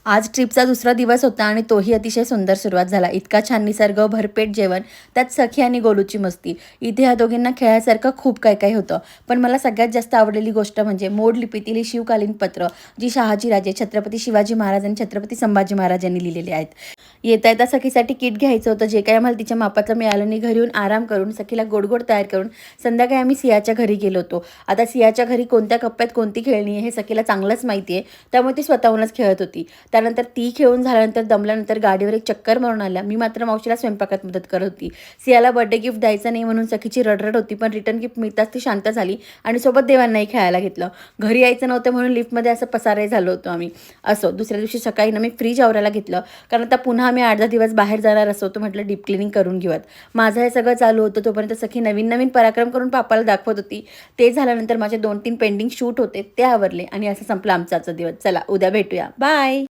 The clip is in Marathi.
आज ट्रिपचा दुसरा दिवस होता आणि तोही अतिशय सुंदर सुरुवात झाला. इतका छान निसर्ग, भरपेट जेवण, त्यात सखी आणि गोलूची मस्ती. इथे ह्या दोघींना खेळासारखं खूप काही काही होतं. पण मला सगळ्यात जास्त आवडलेली गोष्ट म्हणजे मोड लिपीतील ही शिवकालीन पत्र, जी शहाजी राजे, छत्रपती शिवाजी महाराज आणि छत्रपती संभाजी महाराज यांनी लिहिलेली आहेत. येता येता सखीसाठी किट घ्यायचं होतं, जे काही आम्हाला तिच्या मापाचं मिळालं नाही. घरी येऊन आराम करून, सखीला गोड तयार करून संध्याकाळी आम्ही सियाच्या घरी गेलो होतो. आता सियाच्या घरी कोणत्या कप्प्यात कोणती खेळणी आहे हे सखीला चांगलंच माहिती आहे, त्यामुळे ती स्वतःहूनच खेळत होती. त्यानंतर ती खेळून झाल्यानंतर दमल्यानंतर गाडीवर एक चक्कर मारून आल्या. मी मात्र मावशीला स्वयंपाकात मदत करत होती. सियाला बर्थडे गिफ्ट द्यायचं नाही म्हणून सखीची रडरड होती, पण रिटर्न गिफ्ट मिळताच ती शांत झाली आणि सोबत देवांनाही खेळायला घेतलं. घरी यायचं नव्हतं म्हणून लिफ्टमध्ये असं पसारही झालो होतो आम्ही. असो, दुसऱ्या दिवशी सकाळी ना मी फ्रीज आवरायला घेतलं, कारण आता पुन्हा आम्ही 8-10 दिवस बाहेर जाणार असो, तर म्हटलं डीप क्लिनिंग करून घेऊयात. माझं हे सगळं चालू होतं तोपर्यंत सखी नवीन नवीन पराक्रम करून पापाला दाखवत होती. ते झाल्यानंतर माझे 2-3 पेंडिंग शूट होते, ते आवरले आणि असं संपला आमचा आजचा दिवस. चला, उद्या भेटूया. बाय.